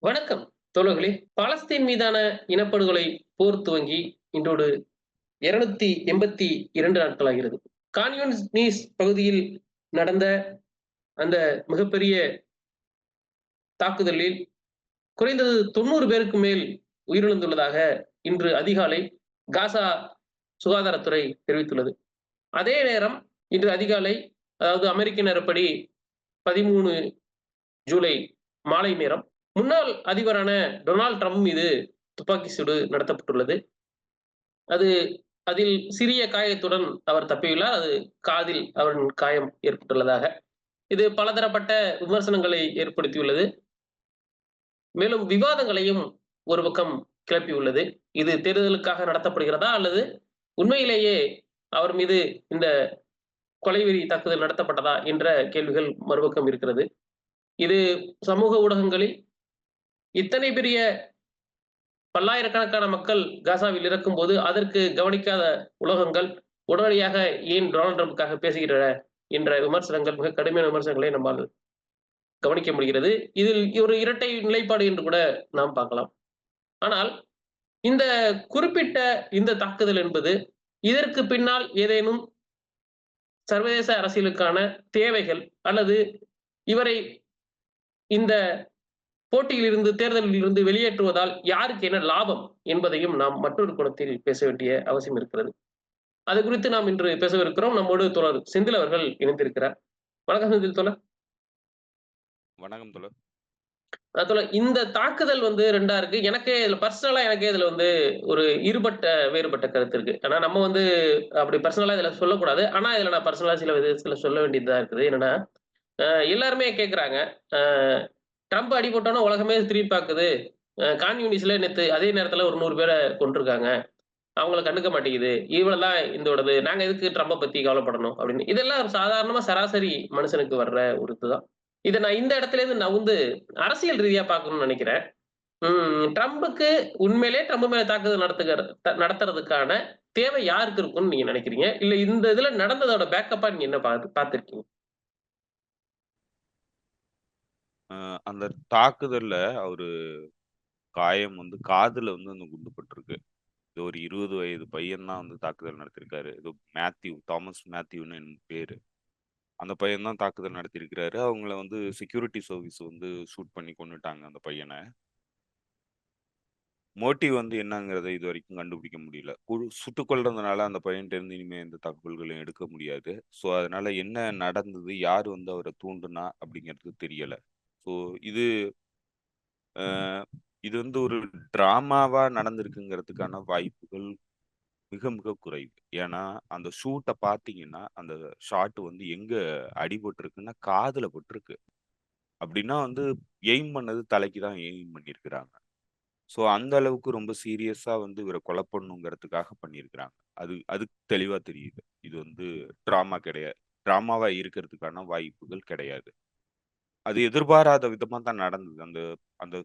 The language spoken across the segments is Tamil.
வணக்கம் தோழர்களே. பாலஸ்தீன் மீதான இனப்படுகொலை போர் துவங்கி இன்றோடு 282 நாட்கள் ஆகிறது. கான்யூனிஸ் பகுதியில் நடந்த அந்த மிகப்பெரிய தாக்குதலில் குறைந்தது 90 பேருக்கு மேல் உயிரிழந்துள்ளதாக இன்று அதிகாலை காசா சுகாதாரத்துறை தெரிவித்துள்ளது. அதே நேரம் இன்று அதிகாலை, அதாவது அமெரிக்க நேரப்படி 13 ஜூலை மாலை நேரம், முன்னாள் அதிபரான டொனால்ட் ட்ரம்ப் மீது துப்பாக்கி சூடு நடத்தப்பட்டுள்ளது. அது அதில் சிறிய காயத்துடன் அவர் தப்பியுள்ளார். அது காதில் அவரின் காயம் ஏற்பட்டுள்ளதாக. இது பலதரப்பட்ட விமர்சனங்களை ஏற்படுத்தியுள்ளது. மேலும் விவாதங்களையும் ஒரு பக்கம் கிளப்பியுள்ளது. இது தேர்தலுக்காக நடத்தப்படுகிறதா? அல்லது உண்மையிலேயே அவர் மீது இந்த கொலைவெறி தாக்குதல் நடத்தப்பட்டதா? என்ற கேள்விகள் மறுபக்கம் இருக்கிறது. இது சமூக ஊடகங்களில் இத்தனை பெரிய பல்லாயிரக்கணக்கான மக்கள் காசாவில் இறக்கும்போது, அதற்கு கவனிக்காத உலகங்கள் உடனடியாக ஏன் டொனால்ட் ட்ரம்புக்காக பேசுகின்றன என்ற விமர்சனங்கள், மிக கடுமையான விமர்சனங்களை நம்மால் கவனிக்க முடிகிறது. இதில் ஒரு இரட்டை நிலைப்பாடு என்று கூட நாம் பார்க்கலாம். ஆனால் இந்த குறிப்பிட்ட இந்த தாக்குதல் என்பது, இதற்கு பின்னால் ஏதேனும் சர்வதேச அரசியலுக்கான தேவைகள் அல்லது இவரை இந்த போட்டியில் இருந்து, தேர்தலில் இருந்து வெளியேற்றுவதால் யாருக்கு என்ன லாபம் என்பதையும் நாம் மற்றொரு கோணத்தில் பேச வேண்டிய அவசியம் இருக்கிறது. அது குறித்து நாம் இன்று பேசவிருக்கிறோம். நம்மோடு தோழர் செந்தில் அவர்கள் இணைந்திருக்கிறார். வணக்கம் செந்தில் தோழர். வணக்கம் தோழர். தோழர், இந்த தாக்குதல் வந்து 2ஆ இருக்கு. எனக்கே இதுல வந்து ஒரு வேறுபட்ட கருத்து இருக்கு. ஆனா நம்ம வந்து அப்படி பர்சனலா இதுல சொல்லக்கூடாது. ஆனா இதுல நான் பர்சனலா சில விஷயத்துல சொல்ல வேண்டியதா இருக்குது. என்னன்னா, அ எல்லாருமே கேட்கறாங்க. அ ட்ரம்ப் அடிபட்டோனே உலகமே திரும்பி பாக்குது. கான்யூனிஸ்ட்ல நேத்து அதே நேரத்துல ஒரு 100 பேர கொன்றுருக்காங்க. அவங்கள கண்டுக்க மாட்டேங்குது. இவ்வளவுதான் இதோடது. நாங்க எதுக்கு ட்ரம்ப பத்தி கவலைப்படணும் அப்படின்னு. இதெல்லாம் ஒரு சாதாரணமா சராசரி மனுஷனுக்கு வர்ற ஒரு இதுதான். இத நான் இந்த இடத்துலேருந்து நவுந்து அரசியல் ரீதியா பார்க்கணும்னு நெனைக்கிறேன். ட்ரம்புக்கு உண்மையிலேயே ட்ரம்ப் மேல தாக்குதல் நடத்துறதுக்கான தேவை யாருக்கு இருக்கும்னு நீங்க நெனைக்கிறீங்க? இல்ல இந்த இதுல நடந்ததோட பேக்கப்பா நீங்க என்ன பார்த்திருக்கீங்க? அந்த தாக்குதல்ல அவரு காயம் வந்து காதுல வந்து அந்த குண்டு பட்டிருக்கு. இது ஒரு 20 வயது பையன் தான் வந்து தாக்குதல் நடத்தியிருக்காரு. ஏதோ தாமஸ் மேத்யூன்னு பேரு. அந்த பையன் தான் தாக்குதல் நடத்தியிருக்கிறாரு. அவங்கள வந்து செக்யூரிட்டி சர்வீஸ் வந்து ஷூட் பண்ணி கொன்னுட்டாங்க அந்த பையன. மோட்டிவ் வந்து என்னங்கிறத இதுவரைக்கும் கண்டுபிடிக்க முடியல. சுட்டுக் கொல்றதுனால அந்த பையன்ட்ட இருந்து இனிமே எந்த தகவல்களையும் எடுக்க முடியாது. ஸோ, அதனால என்ன நடந்தது? யார் வந்து அவர தூண்டுனா? அப்படிங்கிறது தெரியல. ஸோ, இது அ இது வந்து ஒரு டிராமாவா நடந்திருக்குங்கிறதுக்கான வாய்ப்புகள் மிக, மிக குறைவு. ஏன்னா, அந்த ஷூட்ட பார்த்தீங்கன்னா, அந்த ஷாட் வந்து எங்க அடிபட்டிருக்குன்னா, காதுல பட்டிருக்கு. அப்படின்னா வந்து எய்ம் பண்ணது தலைக்கு தான் எய்ம் பண்ணியிருக்கிறாங்க. ஸோ, அந்த அளவுக்கு ரொம்ப சீரியஸா வந்து இவர கொலை பண்ணணுங்கிறதுக்காக பண்ணியிருக்கிறாங்க. அது அது தெளிவா தெரியுது. இது வந்து டிராமா கிடையாது. டிராமாவா இருக்கிறதுக்கான வாய்ப்புகள் கிடையாது. அது எதிர்பாராத விதமா தான் நடந்தது. அந்த அந்த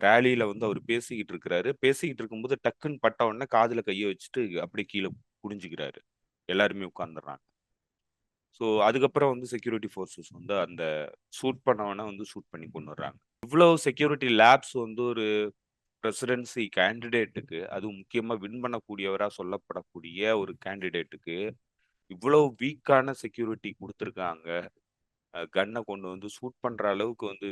ரேலியில வந்து அவரு பேசிக்கிட்டு இருக்கிறாரு. பேசிக்கிட்டு இருக்கும்போது டக்குன்னு பட்ட உடனே காதுல கைய வச்சுட்டு அப்படியே கீழ குனிஞ்சுக்கிறாரு. எல்லாருமே உட்கார்ந்துடுறாங்க. ஸோ அதுக்கப்புறம் வந்து செக்யூரிட்டி ஃபோர்ஸஸ் வந்து அந்த ஷூட் பண்ணவன வந்து ஷூட் பண்ணி கொன்னுடுறாங்க. இவ்வளவு செக்யூரிட்டி லேப்ஸ் வந்து ஒரு பிரசிடென்சி கேண்டிடேட்டுக்கு, அதுவும் முக்கியமா வின் பண்ணக்கூடியவரா சொல்லப்படக்கூடிய ஒரு கேண்டிடேட்டுக்கு, இவ்வளவு வீக்கான செக்யூரிட்டி குடுத்துருக்காங்க. கன்ன கொண்டு வந்து ஷூட் பண்ற அளவுக்கு வந்து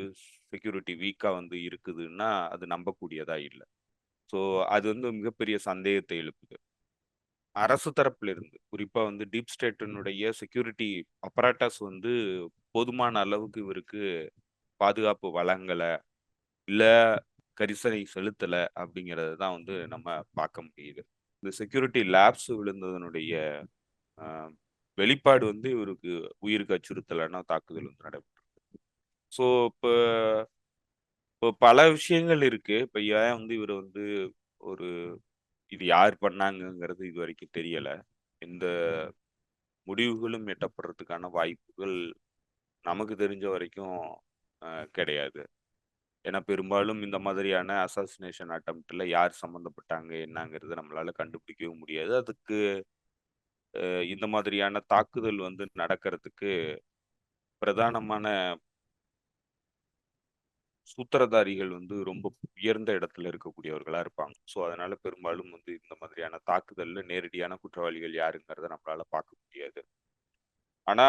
செக்யூரிட்டி வீக்கா வந்து இருக்குதுன்னா, அது நம்பக்கூடியதா இல்ல. ஸோ, அது வந்து மிகப்பெரிய சந்தேகத்தை எழுப்புது. அரசு தரப்பில இருந்து, குறிப்பா வந்து டீப் ஸ்டேட்டினுடைய செக்யூரிட்டி அப்பராட்டஸ் வந்து போதுமான அளவுக்கு இவருக்கு பாதுகாப்பு வழங்கல, இல்ல கரிசனை செலுத்தல அப்படிங்கிறது தான் வந்து நம்ம பார்க்க முடியுது. இந்த செக்யூரிட்டி லேப்ஸ் விழுந்ததனுடைய அ வெளிப்பாடு வந்து இவருக்கு உயிருக்கு அச்சுறுத்தலான தாக்குதல் வந்து நடைபெற்றது. ஸோ, இப்ப இப்போ பல விஷயங்கள் இருக்கு. இப்ப ஏன் வந்து இவரு வந்து ஒரு இது யார் பண்ணாங்கங்கிறது இதுவரைக்கும் தெரியல. எந்த முடிவுகளும் எட்டப்படுறதுக்கான வாய்ப்புகள் நமக்கு தெரிஞ்ச வரைக்கும் அ கிடையாது. ஏன்னா பெரும்பாலும் இந்த மாதிரியான அசாசினேஷன் அட்டெம்ப்ட்ல யார் சம்மந்தப்பட்டாங்க என்னங்கிறத நம்மளால கண்டுபிடிக்கவும் முடியாது. அதுக்கு இந்த மாதிரியான தாக்குதல் வந்து நடக்கிறதுக்கு பிரதானமான சூத்திரதாரிகள் வந்து ரொம்ப உயர்ந்த இடத்துல இருக்கக்கூடியவர்களா இருப்பாங்க. ஸோ அதனால பெரும்பாலும் வந்து இந்த மாதிரியான தாக்குதல்ல நேரடியான குற்றவாளிகள் யாருங்கிறத நம்மளால பார்க்க முடியாது. ஆனா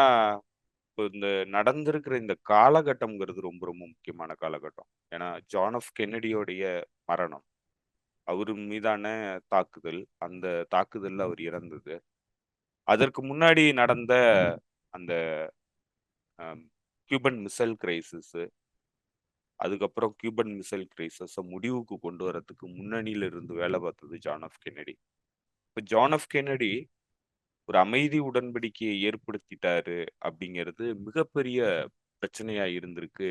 இப்போ இந்த நடந்திருக்கிற இந்த காலகட்டம்ங்கிறது ரொம்ப ரொம்ப முக்கியமான காலகட்டம். ஏன்னா ஜான் எஃப் கென்னடியோடைய மரணம், அவரு மீதான தாக்குதல், அந்த தாக்குதல்ல அவர் இறந்தது. அதற்கு முன்னாடி நடந்த அந்த அம், கியூபன் மிசைல் கிரைசிஸ், அதுக்கப்புறம் கியூபன் மிசைல் கிரைசிஸ முடிவுக்கு கொண்டு வரதுக்கு முன்னணியில இருந்து வேலை பார்த்தது ஜான் எஃப் கென்னடி. இப்ப ஜான் எஃப் கென்னடி ஒரு அமைதி உடன்படிக்கையை ஏற்படுத்திட்டாரு அப்படிங்கிறது மிகப்பெரிய பிரச்சனையா இருந்திருக்கு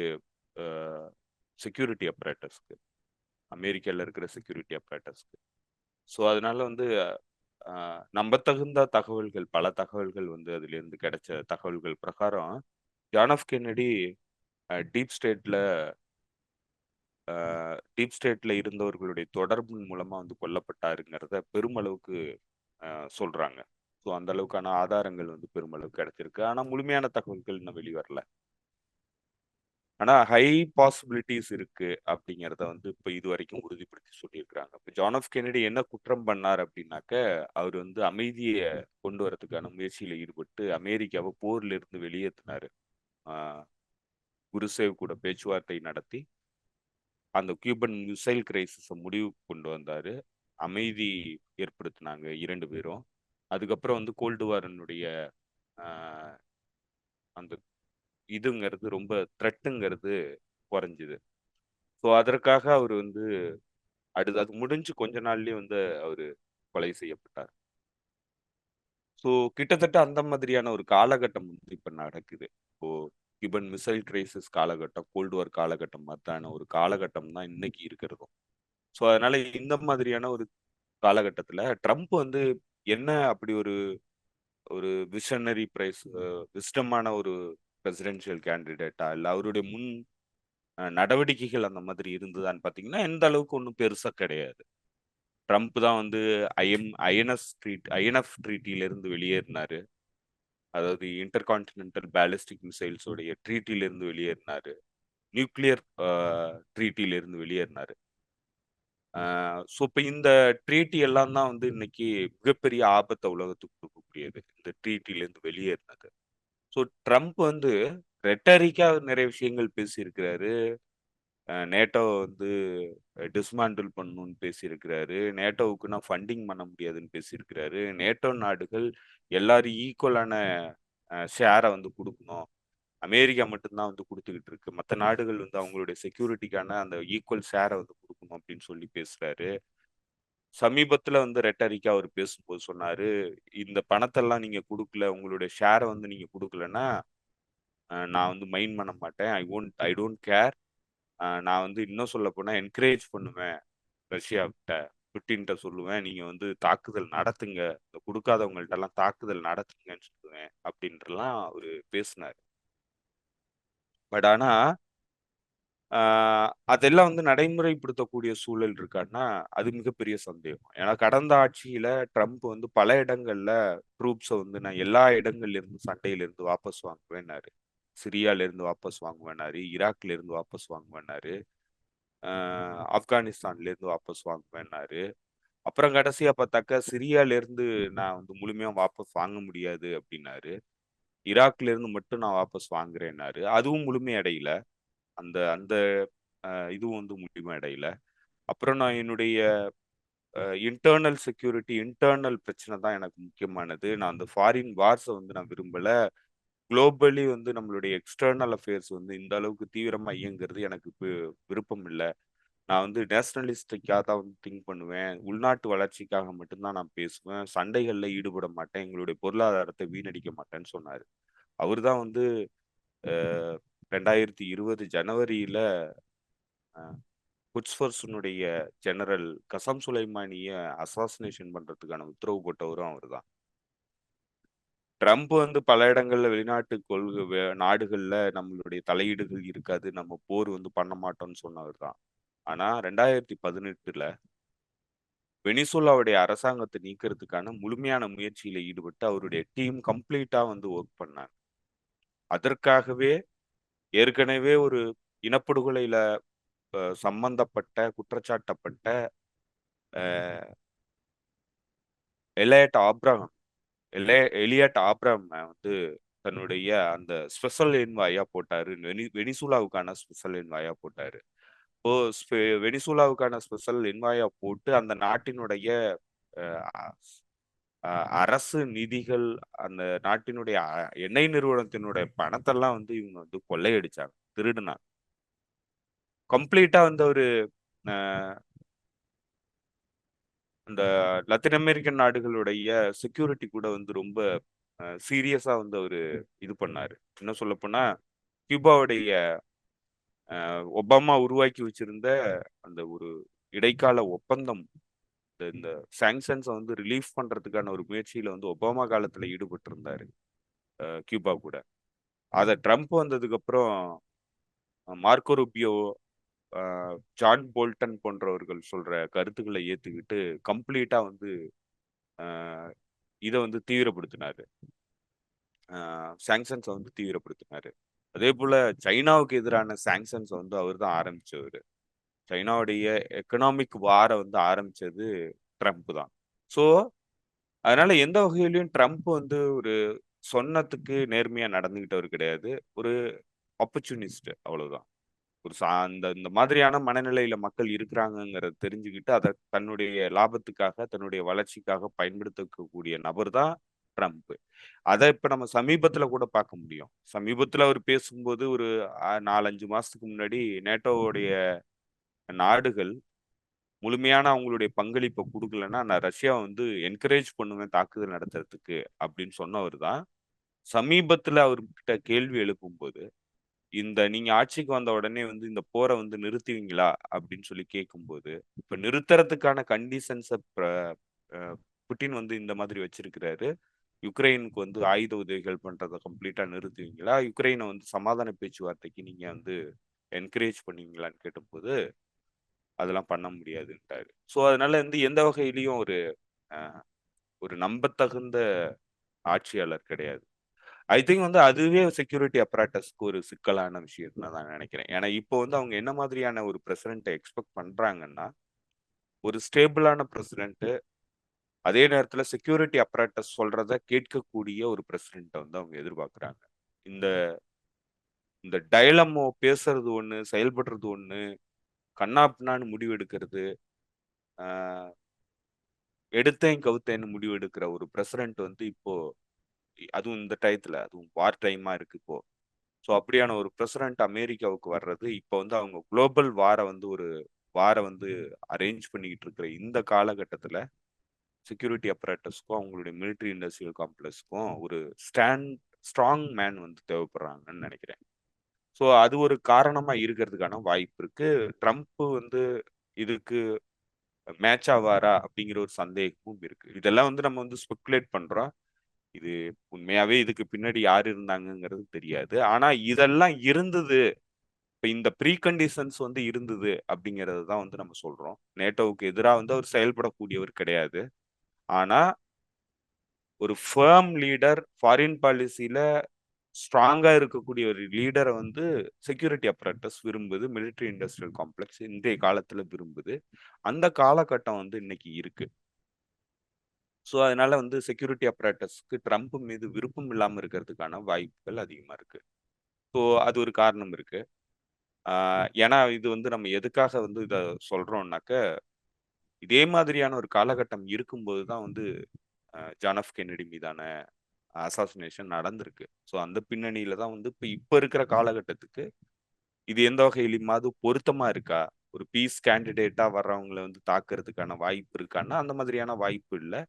செக்யூரிட்டி அப்பரேட்டஸ்க்கு, அமெரிக்கால இருக்கிற செக்யூரிட்டி அப்பரேட்டஸ்க்கு. ஸோ அதனால வந்து நம்பத்தகுந்த தகவல்கள், பல தகவல்கள் வந்து அதிலிருந்து கிடைச்ச தகவல்கள் பிரகாரம் ஜான் எஃப் கென்னடி டீப் ஸ்டேட்ல டீப் ஸ்டேட்ல இருந்தவர்களுடைய தொடர்பின் மூலமா வந்து கொல்லப்பட்டாருங்கிறத பெருமளவுக்கு சொல்றாங்க. ஸோ அந்த அளவுக்கான ஆதாரங்கள் வந்து பெருமளவுக்கு கிடைச்சிருக்கு. ஆனா முழுமையான தகவல்கள் இன்னும் வெளிவரல. ஆனா ஹை பாசிபிலிட்டிஸ் இருக்கு அப்படிங்கிறத வந்து இப்ப இதுவரைக்கும் உறுதிப்படுத்தி சொல்லியிருக்கிறாங்க. இப்ப ஜான் எஃப் கென்னடி என்ன குற்றம் பண்ணார் அப்படின்னாக்க, அவர் வந்து அமைதியை கொண்டு வரதுக்கான முயற்சியில ஈடுபட்டு அமெரிக்காவை போர்ல இருந்து வெளியேற்றினாரு. ஆஹ் குருசேவ் கூட பேச்சுவார்த்தை நடத்தி அந்த கியூபன் மிசைல் கிரைசிஸ முடிவுக்கு கொண்டு வந்தாரு. அமைதி ஏற்படுத்தினாங்க 2 பேரும். அதுக்கப்புறம் வந்து கோல்டு வாரினுடைய ஆஹ் அந்த இதுங்கிறது ரொம்ப த்ரெட்டுங்கிறது குறைஞ்சுது. ஸோ அதற்காக அவர் வந்து அது முடிஞ்சு கொஞ்ச நாள்லயே வந்து அவரு கொலை செய்யப்பட்டார். ஸோ கிட்டத்தட்ட அந்த மாதிரியான ஒரு காலகட்டம் வந்து இப்ப நடக்குது. இப்போ கியூபன் மிசைல் கிரைசிஸ் காலகட்டம், கோல்டு வார் காலகட்டம் மாதிரியான ஒரு காலகட்டம் தான் இன்னைக்கு இருக்கிறதும். ஸோ அதனால இந்த மாதிரியான ஒரு காலகட்டத்துல ட்ரம்ப் வந்து என்ன அப்படி ஒரு ஒரு விஷனரி பிரைஸ் விஸ்டமான ஒரு பிரசிடென்ஷியல் கேண்டிடேட்டா, இல்ல அவருடைய முன் நடவடிக்கைகள் அந்த மாதிரி இருந்ததான்னு பாத்தீங்கன்னா எந்த அளவுக்கு ஒன்றும் பெருசா கிடையாது. ட்ரம்ப் தான் வந்து ஐஎன்எஃப் ட்ரீட்டில இருந்து வெளியேறினாரு. அதாவது இன்டர் கான்டினென்டல் பேலிஸ்டிக் மிசைல்ஸ் உடைய ட்ரீட்டில இருந்து வெளியேறினாரு. நியூக்ளியர் ட்ரீட்டில இருந்து வெளியேறினாரு. ஸோ இப்போ இந்த ட்ரீட்டி எல்லாம் தான் வந்து இன்னைக்கு மிகப்பெரிய ஆபத்தை உலகத்துக்கு கொடுக்கக்கூடியது, இந்த ட்ரீட்டிலேருந்து வெளியேறினது. ஸோ ட்ரம்ப் வந்து ரெட்டரிக்கா நிறைய விஷயங்கள் பேசியிருக்கிறாரு. நேட்டோ வந்து டிஸ்மாண்டில் பண்ணணும்னு பேசியிருக்கிறாரு. நேட்டோவுக்கு நான் ஃபண்டிங் பண்ண முடியாதுன்னு பேசியிருக்கிறாரு. நேட்டோ நாடுகள் எல்லாரும் ஈக்குவலான ஷேரை வந்து கொடுக்கணும், அமெரிக்கா மட்டும்தான் வந்து கொடுத்துக்கிட்டு இருக்கு, மற்ற நாடுகள் வந்து அவங்களுடைய செக்யூரிட்டிக்கான அந்த ஈக்குவல் ஷேரை வந்து கொடுக்கணும் அப்படின்னு சொல்லி பேசுறாரு. சமீபத்துல வந்து ரெட்டரிக்கா அவர் பேசும்போது சொன்னாரு, இந்த பணத்தெல்லாம் நீங்க குடுக்கல, உங்களுடைய ஷேர வந்து நீங்க குடுக்கலன்னா, நான் வந்து மைண்ட் பண்ண மாட்டேன். I don't care. நான் வந்து இன்னும் சொல்லப்போனா என்கரேஜ் பண்ணுவேன் ரஷ்யாகிட்ட. புட்டின்ட்ட சொல்லுவேன், நீங்க வந்து தாக்குதல் நடத்துங்க. இந்த குடுக்காதவங்கள்ட்டலாம் தாக்குதல் நடத்துங்கன்னு சொல்லுவேன். அப்படின்ட்டுலாம் அவரு பேசினாரு. பட் ஆனா, ஆ அதெல்லாம் வந்து நடைமுறைப்படுத்தக்கூடிய சூழல் இருக்கான்னா, அது மிகப்பெரிய சந்தேகம். ஏன்னா கடந்த ஆட்சியில ட்ரம்ப் வந்து பல இடங்கள்ல ட்ரூப்ஸ வந்து நான் எல்லா இடங்கள்ல இருந்து சண்டையில இருந்து வாபஸ் வாங்குவேன்னாரு. சிரியால இருந்து வாபஸ் வாங்குவேன்னாரு. ஈராக்ல இருந்து வாபஸ் வாங்குவேன்னாரு. ஆ ஆப்கானிஸ்தான்ல இருந்து வாபஸ் வாங்குவேன்னாரு. அப்புறம் கடைசியா பார்த்தாக்கா சிரியால இருந்து நான் வந்து முழுமையா வாபஸ் வாங்க முடியாது அப்படின்னாரு. ஈராக்ல இருந்து மட்டும் நான் வாபஸ் வாங்குறேன்னாரு. அதுவும் முழுமையடையல. அந்த அந்த இதுவும் வந்து முழுமையடையல. அப்புறம் நான் என்னுடைய இன்டர்னல் செக்யூரிட்டி, இன்டர்னல் பிரச்சனை தான் எனக்கு முக்கியமானது. நான் அந்த ஃபாரின் வார்ஸ வந்து நான் விரும்பல. குளோபலி வந்து நம்மளுடைய எக்ஸ்டர்னல் அஃபேர்ஸ் வந்து இந்த அளவுக்கு தீவிரமா இயங்குறது எனக்கு விருப்பம் இல்ல. நான் வந்து நேஷனலிஸ்டிக்கா தான் வந்து திங்க் பண்ணுவேன். உள்நாட்டு வளர்ச்சிக்காக மட்டும்தான் நான் பேசுவேன். சண்டைகள்ல ஈடுபட மாட்டேன். எங்களுடைய பொருளாதாரத்தை வீணடிக்க மாட்டேன்னு சொன்னாரு. அவரு தான் வந்து அ 2020 ஜனவரியில அ குட்ஸ் ஃபோர்ஸினுடைய ஜெனரல் கசம் சுலைமானிய அசாசினேஷன் பண்றதுக்கான உத்தரவு போட்டவரும் அவர்தான். ட்ரம்ப் வந்து பல இடங்கள்ல வெளிநாட்டு நாடுகள்ல நம்மளுடைய தலையீடுகள் இருக்காது, நம்ம போர் வந்து பண்ண மாட்டோம்னு சொன்னவர் தான். ஆனா 2018ல வெனிசுலாவுடைய அரசாங்கத்தை நீக்கிறதுக்கான முழுமையான முயற்சியில ஈடுபட்டு அவருடைய டீம் கம்ப்ளீட்டா வந்து ஒர்க் பண்ணாங்க. அதற்காகவே ஏற்கனவே ஒரு இனப்படுகொலையில சம்பந்தப்பட்ட குற்றச்சாட்டப்பட்ட அஹ், எலையட் ஆப்ரஹாம் எலியட் ஆப்ரஹாம் வந்து தன்னுடைய அந்த ஸ்பெஷல் என்வாயா போட்டாரு. வெனிசுலாவுக்கான ஸ்பெஷல் என்வாயா போட்டாரு. இப்போ வெனிசுலாவுக்கான ஸ்பெஷல் என்வாயா போட்டு அந்த நாட்டினுடைய அஹ், அரசு நிதிகள், அந்த நாட்டினுடைய எண்ணெய் நிறுவனத்தினுடைய பணத்தெல்லாம் வந்து இவங்க வந்து கொள்ளையடிச்சாங்க, திருடுனாங்க. கம்ப்ளீட்டா வந்து ஒரு அஹ், அந்த லத்தீன் அமெரிக்கன் நாடுகளுடைய செக்யூரிட்டி கூட வந்து ரொம்ப சீரியஸா வந்து அவரு இது பண்ணாரு. என்ன சொல்ல போனா கியூபாவுடைய ஒபாமா உருவாக்கி வச்சிருந்த அந்த ஒரு இடைக்கால ஒப்பந்தம், இந்த சாங்ஷன்ஸை வந்து ரிலீஃப் பண்றதுக்கான ஒரு முயற்சியில வந்து ஒபாமா காலத்துல ஈடுபட்டு இருந்தாரு கியூபா கூட. அதை ட்ரம்ப் வந்ததுக்கு அப்புறம் மார்க்கோ ரூபியோ, ஜான் போல்டன் போன்றவர்கள் சொல்ற கருத்துக்களை ஏத்துக்கிட்டு கம்ப்ளீட்டா வந்து இதை வந்து தீவிரப்படுத்தினாரு. சாங்ஷன்ஸை வந்து தீவிரப்படுத்தினாரு. அதே போல சைனாவுக்கு எதிரான சாங்ஷன்ஸை வந்து அவர் தான் ஆரம்பிச்சவர். சைனாவுடைய எக்கனாமிக் வார வந்து ஆரம்பிச்சது ட்ரம்ப் தான். ஸோ அதனால எந்த வகையிலையும் ட்ரம்ப் வந்து ஒரு சொன்னதுக்கு நேர்மையா நடந்துகிட்டவர் கிடையாது. ஒரு ஆப்பர்ச்சுனிஸ்ட், அவ்வளவுதான். அந்த இந்த மாதிரியான மனநிலையில மக்கள் இருக்கிறாங்கிறத தெரிஞ்சுக்கிட்டு அதை தன்னுடைய லாபத்துக்காக, தன்னுடைய வளர்ச்சிக்காக பயன்படுத்தக்கூடிய நபர் தான் ட்ரம்ப். அதை இப்ப நம்ம சமீபத்துல கூட பார்க்க முடியும். சமீபத்துல அவர் பேசும்போது ஒரு 4-5 மாசத்துக்கு முன்னாடி நேட்டோவுடைய நாடுகள் முழுமையான அவங்களுடைய பங்களிப்பை கொடுக்கலன்னா நான் ரஷ்யாவை வந்து என்கரேஜ் பண்ணுவேன் தாக்குதல் நடத்துறதுக்கு அப்படின்னு சொன்னவர் தான். சமீபத்துல அவர்கிட்ட கேள்வி எழுப்பும்போது, இந்த நீங்க ஆட்சிக்கு வந்த உடனே வந்து இந்த போரை வந்து நிறுத்துவீங்களா அப்படின்னு சொல்லி கேட்கும்போது, இப்ப நிறுத்துறதுக்கான கண்டிஷன்ஸை புட்டின் வந்து இந்த மாதிரி வச்சிருக்கிறாரு. யுக்ரைனுக்கு வந்து ஆயுத உதவிகள் பண்றதை கம்ப்ளீட்டா நிறுத்துவீங்களா, யுக்ரைனை வந்து சமாதான பேச்சுவார்த்தைக்கு நீங்க வந்து என்கரேஜ் பண்ணுவீங்களான்னு கேட்டபோது அதெல்லாம் பண்ண முடியாதுன்ட்டாரு. ஸோ அதனால வந்து எந்த வகையிலையும் ஒரு ஒரு நம்பத்தகுந்த ஆட்சியாளர் கிடையாது. ஐ திங்க் வந்து அதுவே செக்யூரிட்டி அப்பராட்டஸ்க்கு ஒரு சிக்கலான விஷயம் தான் நான் நினைக்கிறேன். ஏன்னா இப்போ வந்து அவங்க என்ன மாதிரியான ஒரு பிரசிடென்ட்டை எக்ஸ்பெக்ட் பண்றாங்கன்னா, ஒரு ஸ்டேபிளான பிரசிடென்ட், அதே நேரத்துல செக்யூரிட்டி அப்பராட்டஸ் சொல்றத கேட்கக்கூடிய ஒரு பிரசிடென்ட்டை வந்து அவங்க எதிர்பார்க்குறாங்க. இந்த இந்த டயலமோ பேசுறது ஒண்ணு, செயல்படுறது ஒண்ணு, கண்ணாப்பின்னான்னு முடிவு எடுக்கிறது, ஆஹ் எடுத்தேன் கவுத்தேன்னு முடிவு எடுக்கிற ஒரு பிரசிடென்ட் வந்து இப்போ, அதுவும் இந்த டயத்துல, அதுவும் வார் டைமா இருக்கு இப்போ. ஸோ அப்படியான ஒரு பிரசிடென்ட் அமெரிக்காவுக்கு வர்றது இப்போ வந்து அவங்க குளோபல் வார வந்து அரேஞ்ச் பண்ணிக்கிட்டு இருக்கிற இந்த காலகட்டத்தில் செக்யூரிட்டி அப்பரேட்டஸ்க்கும் அவங்களுடைய மிலிட்ரி இண்டஸ்ட்ரியல் காம்ப்ளெக்ஸ்க்கும் ஒரு ஸ்ட்ராங் மேன் வந்து தேவைப்படுறாங்கன்னு நினைக்கிறேன். ஸோ அது ஒரு காரணமா இருக்கிறதுக்கான வாய்ப்பு இருக்கு. ட்ரம்ப் வந்து இதுக்கு மேட்ச் ஆவாரா அப்படிங்கிற ஒரு சந்தேகமும் இருக்கு. இதெல்லாம் வந்து நம்ம வந்து ஸ்பெகுலேட் பண்றோம். இது உண்மையாவே இதுக்கு பின்னாடி யார் இருந்தாங்கங்கிறது தெரியாது. ஆனா இதெல்லாம் இருந்தது, இப்ப இந்த ப்ரீ கண்டிஷன்ஸ் வந்து இருந்தது அப்படிங்கிறது தான் வந்து நம்ம சொல்றோம். நேட்டோவுக்கு எதிராக வந்து அவர் செயல்படக்கூடியவர் கிடையாது. ஆனா ஒரு ஃபேர்ம் லீடர், ஃபாரின் பாலிசியில ஸ்ட்ராங்கா இருக்கக்கூடிய ஒரு லீடரை வந்து செக்யூரிட்டி அப்பரேட்டஸ் விரும்புது, மிலிட்ரி இண்டஸ்ட்ரியல் காம்ப்ளெக்ஸ் இன்றைய காலத்துல விரும்புது. அந்த காலகட்டம் வந்து இன்னைக்கு இருக்கு. ஸோ அதனால வந்து செக்யூரிட்டி அப்பரேட்டஸ்க்கு ட்ரம்ப் மீது விருப்பம் இல்லாமல் இருக்கிறதுக்கான வாய்ப்புகள் அதிகமா இருக்கு. ஸோ அது ஒரு காரணம் இருக்கு. ஏன்னா இது வந்து நம்ம எதுக்காக வந்து இதை சொல்றோம்னாக்க, இதே மாதிரியான ஒரு காலகட்டம் இருக்கும்போது தான் வந்து ஜான் எஃப் கென்னடி மீதான அசாசினேஷன் நடந்திருக்கு. ஸோ அந்த பின்னணியில தான் வந்து இப்போ இருக்கிற காலகட்டத்துக்கு இது எந்த வகையிலுமாவது பொருத்தமா இருக்கா, ஒரு பீஸ் கேண்டிடேட்டா வர்றவங்களை வந்து தாக்குறதுக்கான வாய்ப்பு இருக்கான்னா அந்த மாதிரியான வாய்ப்பு இல்லை.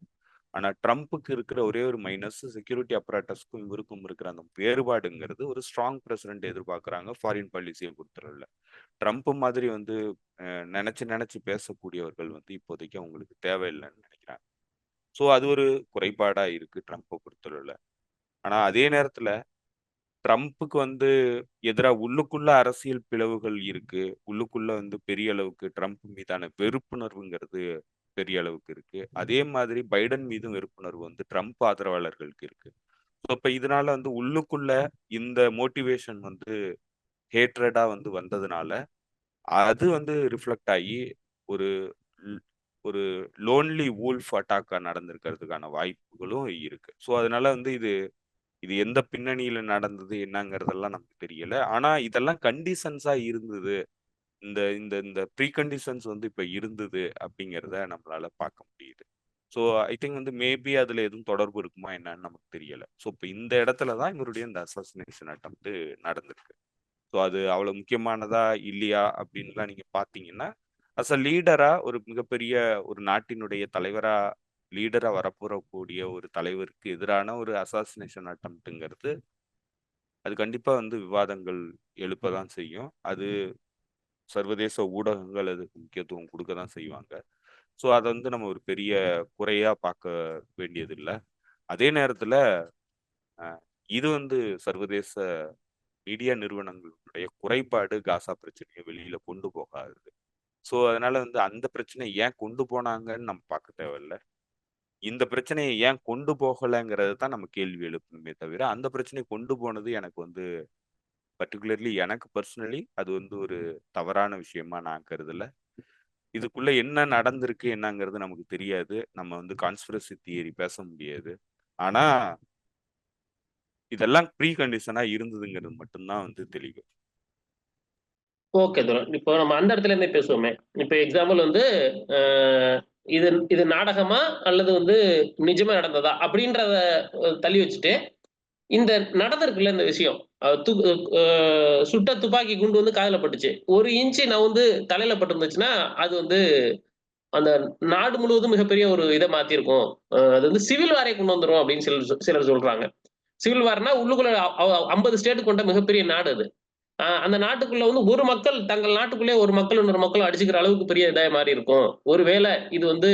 ஆனா ட்ரம்ப்புக்கு இருக்கிற ஒரே ஒரு மைனஸ், செக்யூரிட்டி அப்பராட்டஸ்க்கும் இவருக்கும் இருக்கிற அந்த வேறுபாடுங்கிறது, ஒரு ஸ்ட்ராங் பிரசிடென்ட் எதிர்பார்க்குறாங்க ஃபாரின் பாலிசியை பொறுத்தவரையில். ட்ரம்ப் மாதிரி வந்து நினைச்சு நினைச்சு பேசக்கூடியவர்கள் வந்து இப்போதைக்கு அவங்களுக்கு தேவையில்லைன்னு நினைக்கிறாங்க. ஸோ அது ஒரு குறைபாடா இருக்கு ட்ரம்ப்பை பொறுத்தவரையில். ஆனா அதே நேரத்துல ட்ரம்ப்புக்கு வந்து எதிராக உள்ளுக்குள்ள அரசியல் பிளவுகள் இருக்கு. உள்ளுக்குள்ள வந்து பெரிய அளவுக்கு ட்ரம்ப் மீதான வெறுப்புணர்வுங்கிறது பெரிய அளவுக்கு இருக்கு. அதே மாதிரி பைடன் மீதும் வெறுப்புணர்வு வந்து ட்ரம்ப் ஆதரவாளர்களுக்கு இருக்கு. ஸோ இப்ப இதனால வந்து உள்ளுக்குள்ள இந்த மோட்டிவேஷன் வந்து ஹேட்ரடா வந்து வந்ததுனால அது வந்து ரிஃப்ளெக்ட் ஆகி ஒரு ஒரு லோன்லி வூல்ஃப் அட்டாக்கா நடந்திருக்கிறதுக்கான வாய்ப்புகளும் இருக்கு. ஸோ அதனால வந்து இது இது எந்த பின்னணியில நடந்தது என்னங்கிறதெல்லாம் நமக்கு தெரியல. ஆனா இதெல்லாம் கண்டிஷன்ஸா இருந்தது. இந்த இந்த இந்த ப்ரீ கண்டிஷன்ஸ் வந்து இப்ப இருந்தது அப்படிங்கிறத நம்மளால பார்க்க முடியுது. ஸோ ஐ திங்க் வந்து மேபி அதுல எதுவும் தொடர்பு இருக்குமா என்னன்னு நமக்கு தெரியல. ஸோ இப்போ இந்த இடத்துல தான் இவருடைய இந்த அசாசினேஷன் அட்டம்ப்ட் நடந்திருக்கு. ஸோ அது அவ்வளவு முக்கியமானதா இல்லையா அப்படின்லாம் நீங்க பார்த்தீங்கன்னா, அஸ் அ லீடரா ஒரு மிகப்பெரிய ஒரு நாட்டினுடைய தலைவரா லீடரா வரப்போறக்கூடிய ஒரு தலைவருக்கு எதிரான ஒரு அசாசினேஷன் அட்டம்ப்ட்ங்கிறது அது கண்டிப்பா வந்து விவாதங்கள் எழுப்ப தான் செய்யும். அது சர்வதேச ஊடகங்கள் அதுக்கு முக்கியத்துவம் கொடுக்க தான் செய்வாங்க. ஸோ அதை வந்து நம்ம ஒரு பெரிய குறையா பார்க்க வேண்டியதில்லை. அதே நேரத்துல இது வந்து சர்வதேச மீடியா நிறுவனங்களுடைய குறைபாடு காசா பிரச்சனையை வெளியில கொண்டு போகாது. ஸோ அதனால வந்து அந்த பிரச்சனையை ஏன் கொண்டு போனாங்கன்னு நம்ம பார்க்க தேவையில்ல. இந்த பிரச்சனையை ஏன் கொண்டு போகலைங்கிறது தான் நம்ம கேள்வி எழுப்பணுமே தவிர, அந்த பிரச்சனையை கொண்டு போனது எனக்கு வந்து பர்டிகுலர்லி எனக்கு பர்சனலி அது வந்து ஒரு தவறான விஷயமா நான் கருதல. இதுக்குள்ள என்ன நடந்திருக்கு என்னங்கிறது நமக்கு தெரியாது. நம்ம வந்து கான்ஸ்பிரசி தியரி பேச முடியாது. ஆனா இதெல்லாம் ப்ரீ கண்டிஷனா இருந்ததுங்கிறது மட்டும்தான் வந்து தெளிவு. ஓகே தோழர். இப்போ நம்ம அந்த இடத்துல இருந்தே பேசுவோமே. இப்ப எக்ஸாம்பிள் வந்து இது இது நாடகமா அல்லது வந்து நிஜமா நடந்ததா அப்படின்றத தள்ளி வச்சுட்டு இந்த நடந்திருக்குல்ல இந்த விஷயம். சுட்ட துப்பாக்கி குண்டு வந்து காதுல பட்டுச்சு. 1 இன்ச் நவுந்து தலையில பட்டிருந்துச்சுன்னா, அது வந்து அந்த நாடு முழுவதும் மிகப்பெரிய ஒரு இத மாத்திருக்கும். அது வந்து சிவில் வாரை கொண்டு வந்துரும் அப்படின்னு சிலர் சொல்றாங்க. சிவில் வார்னா உள்ளுக்குள்ள 50 ஸ்டேட் கொண்ட மிகப்பெரிய நாடு அது. அந்த நாட்டுக்குள்ள வந்து ஒரு மக்கள் தங்கள் நாட்டுக்குள்ளே ஒரு மக்கள் இன்னொரு மக்கள் அடிச்சுக்கிற அளவுக்கு பெரிய இதா மாறி இருக்கும். ஒருவேளை இது வந்து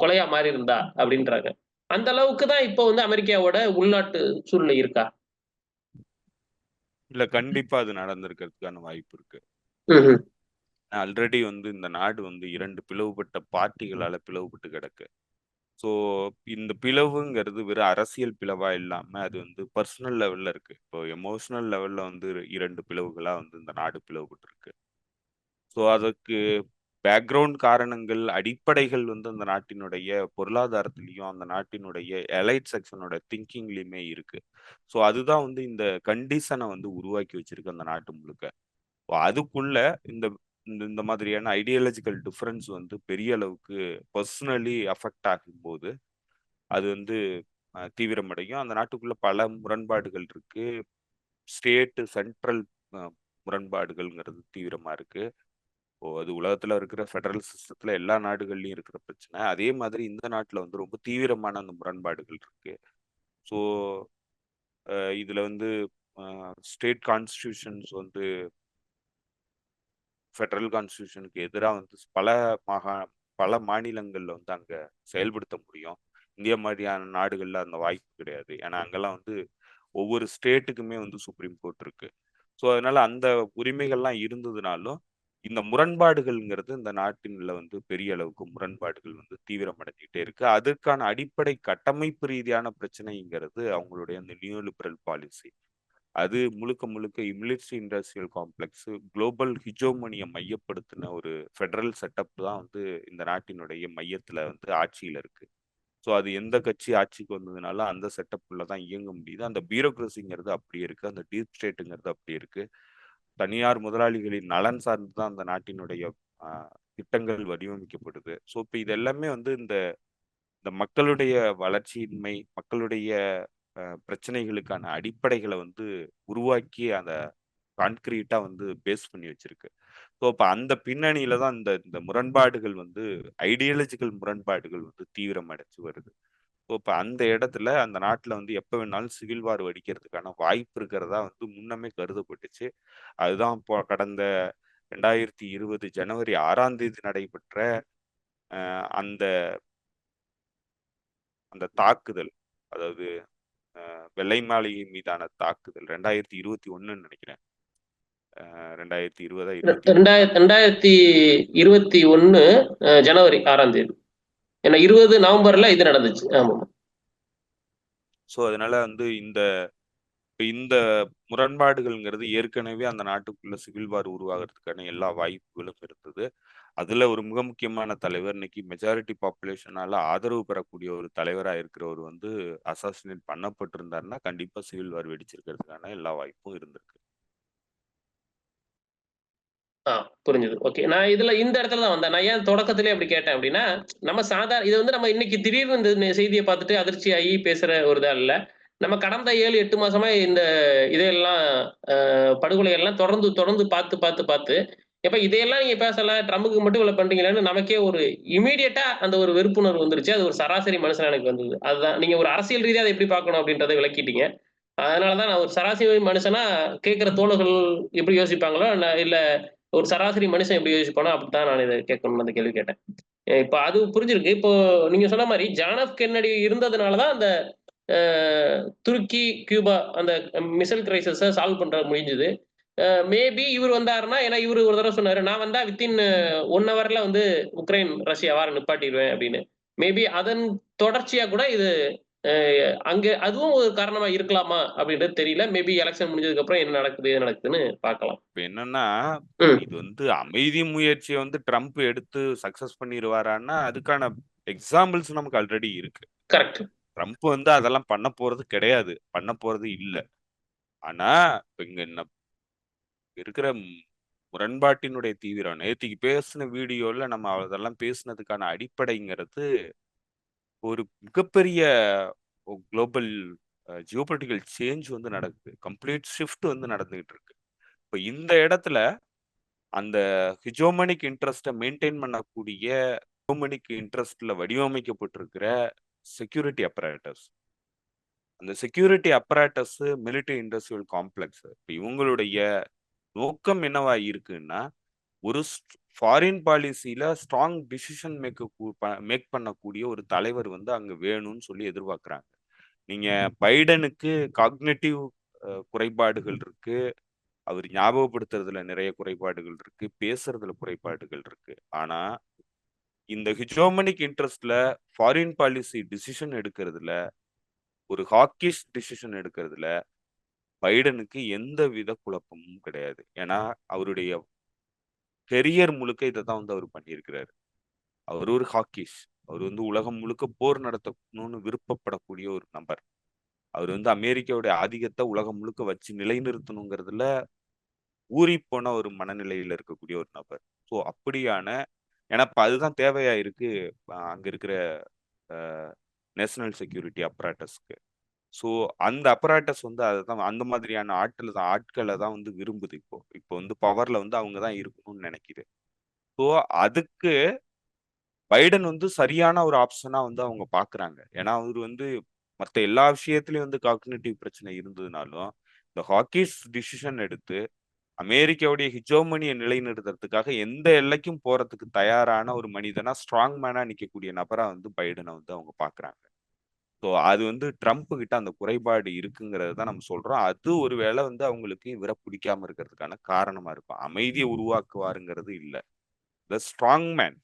கொலையா மாறி இருந்தா அப்படின்றாங்க. அந்த அளவுக்கு தான் இப்போ வந்து அமெரிக்காவோட உள்நாட்டு சூழ்நிலை இருக்கா? இல்ல கண்டிப்பா அது நடந்திருக்கிறதுக்கான வாய்ப்பு இருக்கு. ம்ஹ்ம். ஆல்ரெடி வந்து இந்த நாடு வந்து 2 பிளவுபட்ட பார்ட்டிகளால பிளவுபட்டு கிடக்கு. ஸோ இந்த பிளவுங்கிறது வெறும் அரசியல் பிளவா இல்லாம, அது வந்து பர்சனல் லெவல்ல இருக்கு. இப்போ எமோஷனல் லெவல்ல வந்து 2 பிளவுகளா வந்து இந்த நாடு பிளவுபட்டிருக்கு. ஸோ அதற்கு பேக்ரவுண்ட் காரணங்கள், அடிப்படைகள் வந்து அந்த நாட்டினுடைய பொருளாதாரத்திலயும், அந்த நாட்டினுடைய எலைட் செக்ஷனோட திங்கிங்லயுமே இருக்கு. ஸோ அதுதான் வந்து இந்த கண்டிஷன வந்து உருவாக்கி வச்சிருக்கு அந்த நாட்டு முழுக்க. அதுக்குள்ள இந்த இந்த இந்த மாதிரியான ஐடியாலஜிக்கல் டிஃபரன்ஸ் வந்து பெரிய அளவுக்கு பர்சனலி அஃபெக்ட் ஆகும்போது, அது வந்து தீவிரமடையும். அந்த நாட்டுக்குள்ள பல முரண்பாடுகள் இருக்கு. ஸ்டேட், சென்ட்ரல் அ முரண்பாடுகள்ங்கிறது தீவிரமா இருக்கு. அது உலகத்துல இருக்கிற ஃபெடரல் சிஸ்டத்துல எல்லா நாடுகள்லயும் இருக்கிற பிரச்சனை. அதே மாதிரி இந்த நாட்டுல வந்து ரொம்ப தீவிரமான அந்த முரண்பாடுகள் இருக்கு. ஸோ இதுல வந்து ஸ்டேட் கான்ஸ்டிடியூஷன்ஸ் வந்து ஃபெடரல் கான்ஸ்டிடியூஷனுக்கு எதிராக வந்து பல மாநிலங்கள்ல வந்து அங்க செயல்படுத்த முடியும். இந்தியா மாதிரியான நாடுகள்ல அந்த வாய்ப்பு கிடையாது. ஏன்னா அங்கெல்லாம் வந்து ஒவ்வொரு ஸ்டேட்டுக்குமே வந்து சுப்ரீம் கோர்ட் இருக்கு. ஸோ அதனால அந்த உரிமைகள்லாம் இருந்ததுனாலும் இந்த முரண்பாடுகள்ங்கிறது இந்த நாட்டின்ல வந்து பெரிய அளவுக்கு முரண்பாடுகள் வந்து தீவிரமடைஞ்சுக்கிட்டே இருக்கு. அதற்கான அடிப்படை கட்டமைப்பு ரீதியான பிரச்சனைங்கிறது அவங்களுடைய அந்த நியூ லிபரல் பாலிசி. அது முழுக்க முழுக்க மிலிட்ரி இண்டஸ்ட்ரியல் காம்ப்ளெக்ஸ், குளோபல் ஹிஜோமனியை மையப்படுத்தின ஒரு ஃபெடரல் செட்டப் தான் வந்து இந்த நாட்டினுடைய மையத்துல வந்து ஆட்சியில இருக்கு. ஸோ அது எந்த கட்சி ஆட்சிக்கு வந்ததுனால அந்த செட்டப்புள்ள தான் இயங்க முடியுது. அந்த பியூரோக்ரஸிங்கிறது அப்படியே இருக்கு. அந்த டீப் ஸ்டேட்டுங்கிறது அப்படியே இருக்கு. தனியார் முதலாளிகளின் நலன் சார்ந்து தான் அந்த நாட்டினுடைய திட்டங்கள் வடிவமைக்கப்படுது. ஸோ இப்போ இது எல்லாமே வந்து இந்த இந்த மக்களுடைய வளர்ச்சியின்மை, மக்களுடைய பிரச்சனைகளுக்கான அடிப்படைகளை வந்து உருவாக்கி அந்த கான்கிரீட்டா வந்து பேஸ் பண்ணி வச்சிருக்கு. ஸோ அப்ப அந்த பின்னணியில தான் இந்த இந்த முரண்பாடுகள் வந்து ஐடியாலஜிக்கல் முரண்பாடுகள் வந்து தீவிரமடைஞ்சு வருது. ஸோ இப்ப அந்த இடத்துல அந்த நாட்டுல வந்து எப்ப வேணாலும் சிவில் வார் வெடிக்கிறதுக்கான வாய்ப்பு இருக்கிறதா வந்து முன்னமே கருதப்பட்டுச்சு. அதுதான் இப்போ கடந்த 2020 ஜனவரி 6ஆம் தேதி நடைபெற்ற அந்த அந்த தாக்குதல், அதாவது வெள்ளை மாளிகை மீதான தாக்குதல் 2021 நினைக்கிறேன். 2020 21 2021 ஜனவரி 6ஆம் தேதி. ஏன்னா 20 நவம்பர்ல இது நடந்துச்சு. ஆமா. ஸோ அதனால வந்து இந்த இப்ப இந்த முரண்பாடுகள்ங்கிறது ஏற்கனவே அந்த நாட்டுக்குள்ள சிவில் வார் உருவாகிறதுக்கான எல்லா வாய்ப்புகளும் இருந்தது. அதுல ஒரு மிக முக்கியமான தலைவர், இன்னைக்கு மெஜாரிட்டி பாப்புலேஷனால ஆதரவு பெறக்கூடிய ஒரு தலைவரா இருக்கிறவர் வந்து அசாசினேட் பண்ணப்பட்டிருந்தாருன்னா கண்டிப்பா சிவில் வார் வெடிச்சிருக்கிறதுக்கான எல்லா வாய்ப்பும் இருந்திருக்கு. புரிஞ்சுது. ஓகே. நான் இந்த இடத்துல தான் வந்தேன். நான் ஏன் தொடக்கத்திலேயே அப்படி கேட்டேன் அப்படின்னா, நம்ம இது வந்து நம்ம இன்னைக்கு திடீர்னு இந்த செய்திய பார்த்துட்டு அதிர்ச்சியாகி பேசுற ஒரு இதா இல்ல. நம்ம கடந்த 7, 8 மாசமா இந்த இதையெல்லாம் படுகொலைகள்லாம் தொடர்ந்து தொடர்ந்து பார்த்து, எப்ப இதையெல்லாம் நீங்க பேசல, ட்ரம்புக்கு மட்டும் இவ்வளவு பண்றீங்களேன்னு நமக்கே ஒரு இம்மீடியட்டா அந்த ஒரு வெறுப்புணர்வு வந்துருச்சு. அது ஒரு சராசரி மனுஷனா எனக்கு வந்தது. அதுதான் நீங்க ஒரு அரசியல் ரீதியா அத எப்படி பார்க்கணும் அப்படின்றத விளக்கிட்டீங்க. அதனால தான் நான் ஒரு சராசரி மனுஷனா கேட்கிற தோழர்கள் எப்படி யோசிப்பாங்களோ, இல்ல ஒரு சராசரி மனுஷன் எப்படி யோசிப்பானோ அப்படித்தான் நான் இத கேட்கணும்னு அந்த கேள்வி கேட்டேன். இப்ப அது புரிஞ்சிருக்கு. இப்போ நீங்க சொன்ன மாரி ஜான் எஃப் கென்னடி இருந்ததுனால தான் அந்த அ துருக்கி, கியூபா அந்த மிசைல் கிரைசிஸ சால்வ் பண்ற முடிஞ்சது. மேபி இவரு வந்தாருன்னா ஏன்னா இவரு ஒரு தடவ சொன்னாரு, "நான் வந்தா வித்தின் 1 ஹவர்ல வந்து உக்ரைன், ரஷ்யா வார நிப்பாட்டிருவேன்" அப்படின்னு. மேபி அதன் தொடர்ச்சியா கூட இது அ அங்க அதுவும் ஒரு காரணமா இருக்கலாமா? அப்படின்றது தெரியல. மேபி எலக்ஷன் முடிஞ்சதுக்கு அப்புறம் என்ன நடக்குது, ஏது நடக்குதுன்னு பார்க்கலாம். இப்ப என்னன்னா, ம். இது வந்து அமைதி முயற்சிய வந்து ட்ரம்ப் எடுத்து சக்சஸ் பண்ணிருவாரான்னா, அதுக்கான எக்ஸாம்பிள்ஸ் நமக்கு ஆல்ரெடி இருக்கு. கரெக்ட். ட்ரம்ப் வந்து அதெல்லாம் பண்ண போறது கிடையாது. பண்ண போறது இல்ல. ஆனா, இப்ப இங்க இருக்கிற முரண்பாட்டினுடைய தீவிரம், நேத்திக்கு பேசின வீடியோல நம்ம அதெல்லாம் பேசினதுக்கான அடிப்படைங்கிறது, ஒரு மிகப்பெரிய குளோபல் ஜியோபொலிட்டிக்கல் சேஞ்ச் வந்து நடக்குது. கம்ப்ளீட் ஷிஃப்ட் வந்து நடந்துகிட்டு இருக்கு. இப்ப இந்த இடத்துல அந்த ஹிஜோமனிக் இன்ட்ரெஸ்ட்ட மெயின்டெயின் பண்ணக்கூடிய ஹிஜோமனிக் இன்ட்ரெஸ்ட்ல வடிவமைக்கப்பட்டிருக்கிற செக்யூரிட்டி அப்பராட்டஸ். அந்த செக்யூரிட்டி அப்பராட்டஸ் மிலிட்டரி இண்டஸ்ட்ரியல் காம்ப்ளெக்ஸ். இப்ப இவங்களுடைய நோக்கம் என்னவா இருக்குன்னா, ஒரு ஃபாரின் பாலிசில ஸ்ட்ராங் டிசிஷன் மேக் பண்ணக்கூடிய ஒரு தலைவர் வந்து அங்க வேணும்னு சொல்லி எதிர்பார்க்குறாங்க. நீங்க பைடனுக்கு காக்னிட்டிவ் குறைபாடுகள் இருக்கு. அவர் ஞாபகப்படுத்துறதுல நிறைய குறைபாடுகள் இருக்கு. பேசுறதுல குறைபாடுகள் இருக்கு. ஆனா, இந்த ஹிஜோமனிக் இன்ட்ரெஸ்ட்ல ஃபாரின் பாலிசி டிசிஷன் எடுக்கிறதுல, ஒரு ஹாக்கிஷ் டிசிஷன் எடுக்கிறதுல பைடனுக்கு எந்தவித குழப்பமும் கிடையாது. ஏன்னா, அவருடைய கெரியர் முழுக்க இத தான் வந்து அவர் பண்ணியிருக்கிறாரு. அவர் ஒரு ஹாக்கிஷ். அவர் வந்து உலகம் முழுக்க போர் நடத்தணும்னு விருப்பப்படக்கூடிய ஒரு நபர். அவர் வந்து அமெரிக்காவுடைய ஆதிக்கத்த உலகம் முழுக்க வச்சு நிலைநிறுத்தணுங்கிறதுல ஊறிப்போன ஒரு மனநிலையில இருக்கக்கூடிய ஒரு நபர். ஸோ அப்படியான ஏன்னா இப்ப அதுதான் தேவையா இருக்கு. அங்க இருக்கிற அ நேஷனல் செக்யூரிட்டி அப்பராட்டஸ்க்கு. ஸோ அந்த அப்பராட்டஸ் வந்து அததான் அந்த மாதிரியான ஆட்கள தான் வந்து விரும்புது இப்போ. இப்போ வந்து பவர்ல வந்து அவங்க தான் இருக்கணும்னு நெனைக்குது. ஸோ அதுக்கு பைடன் வந்து சரியான ஒரு ஆப்ஷனா வந்து அவங்க பார்க்குறாங்க. ஏன்னா, அவரு வந்து மத்த எல்லா விஷயத்திலயும் வந்து காக்னிட்டிவ் பிரச்சனை இருந்ததுனாலும், இந்த ஹாக்கிஸ் டிசிஷன் எடுத்து அமெரிக்காவுடைய ஹிஜோமனிய நிலைநிறுத்துறதுக்காக எந்த எல்லைக்கும் போறதுக்கு தயாரான ஒரு மனிதனா, ஸ்ட்ராங் மேனா நிக்கக்கூடிய நபரா வந்து பைடன வந்து அவங்க பார்க்குறாங்க. ஸோ அது வந்து ட்ரம்ப் கிட்ட அந்த குறைபாடு இருக்குங்கிறத தான் நம்ம சொல்றோம். அது ஒரு வேள வந்து அவங்களுக்கு இவர பிடிக்காம இருக்கிறதுக்கான காரணமா இருக்கும். அமைதிய உருவாக்குவாருங்கிறது இல்ல. The strong man.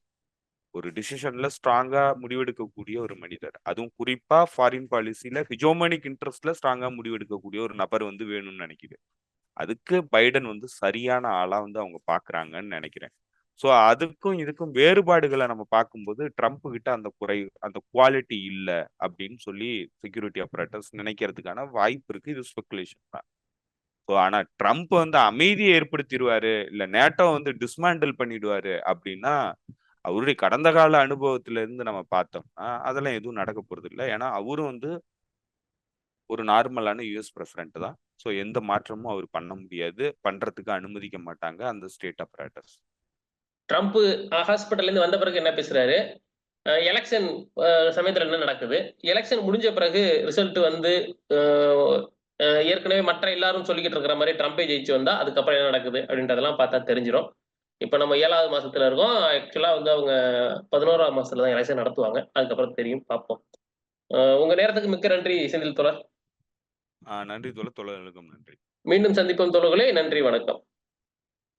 ஒரு டிசிஷன்ல ஸ்ட்ராங்கா முடிவெடுக்கக்கூடிய ஒரு மனிதர். அதுவும் குறிப்பா ஃபாரின் பாலிசில ஹிஜோமனிக் இன்ட்ரெஸ்ட்ல ஸ்ட்ராங்கா முடிவெடுக்கக்கூடிய ஒரு நபர் வந்து வேணும்னு நினைக்குது. அதுக்கு பைடன் வந்து சரியான ஆளா வந்து அவங்க பார்க்குறாங்கன்னு நினைக்கிறேன். ஸோ அதுக்கும் இதுக்கும் வேறுபாடுகள நம்ம பார்க்கும்போது, ட்ரம்ப் கிட்ட அந்த குவாலிட்டி இல்ல அப்படின்னு சொல்லி செக்யூரிட்டி அப்பராட்டஸ் நினைக்கிறதுக்கான வாய்ப்பு இருக்கு. இது ஸ்பெகுலேஷன் தான். ஸோ ஆனா ட்ரம்ப் வந்து அமைதிய ஏற்படுத்திருவாரு, இல்ல நேட்டோ வந்து டிஸ்மேண்டில் பண்ணிடுவாரு அப்படின்னா, அவருடைய கடந்த கால அனுபவத்துல இருந்து நம்ம பார்த்தோம்னா, அதெல்லாம் எதுவும் நடக்க போறதில்ல. ஏன்னா, அவரும் வந்து ஒரு நார்மலான யுஎஸ் பிரசிடென்ட் தான். ஸோ எந்த மாற்றமும் அவர் பண்ண முடியாது. பண்றதுக்கு அனுமதிக்க மாட்டாங்க அந்த ஸ்டேட் அப்பராட்டஸ். ட்ரம்ப் ஹாஸ்பிட்டல்லேருந்து வந்த பிறகு என்ன பேசுறாரு? எலக்ஷன் சமயத்துல என்ன நடக்குது? எலக்ஷன் முடிஞ்ச பிறகு ரிசல்ட் வந்து அ ஏற்கனவே மற்ற எல்லாரும் சொல்லிக்கிட்டு இருக்கிற மாரி ட்ரம்பே ஜெயிச்சு வந்தா, அதுக்கப்புறம் என்ன நடக்குது? அப்படின்றதெல்லாம் பார்த்தா தெரிஞ்சிரும். இப்ப நம்ம 7வது மாசத்துல இருக்கோம். ஆக்சுவலா வந்து அவங்க 11ஆம் மாசத்துல தான் எலக்ஷன் நடத்துவாங்க. அதுக்கப்புறம் தெரியும். பார்ப்போம். உங்க நேரத்துக்கு மிக்க நன்றி செந்தில் தோழர். நன்றி தோழர். தோழர்களுக்கும் நன்றி. மீண்டும் சந்திப்போம் தோழர்களே. நன்றி, வணக்கம்.